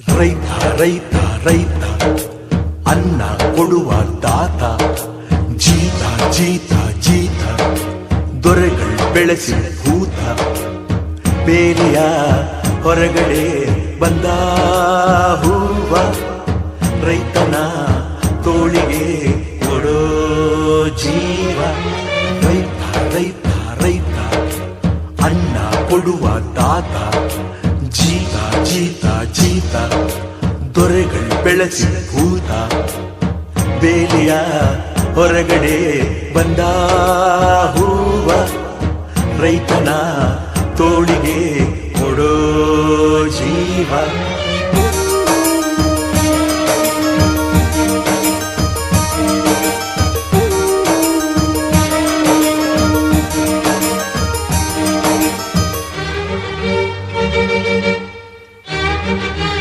ರೈತ ರೈತ ರೈತ ಅನ್ನ ಕೊಡುವ ದಾತ, ಜೀತ ಜೀತ ಜೀತ ದೊರೆಗಳು ಬೆಳೆಸಿ ಭೂತ. ಬೇಲಿಯ ಹೊರಗಡೆ ಬಂದ ಹೂವ, ರೈತನ ತೋಳಿಗೆ ಕೊಡೋ ಜೀವ. ರೈತ ರೈತ ರೈತ ಅನ್ನ ಕೊಡುವ ದಾತ, ಜೀತ ಜೀತ ಜೀತ ದೊರೆಗಳು ಬೆಳೆಸಿ ಭೂತ. ಬೇಲಿಯ ಹೊರಗಡೆ ಬಂದ ಹೂವ, ರೈತನ ತೋಳಿಗೆ ಕೊಡೋ ಜೀವ.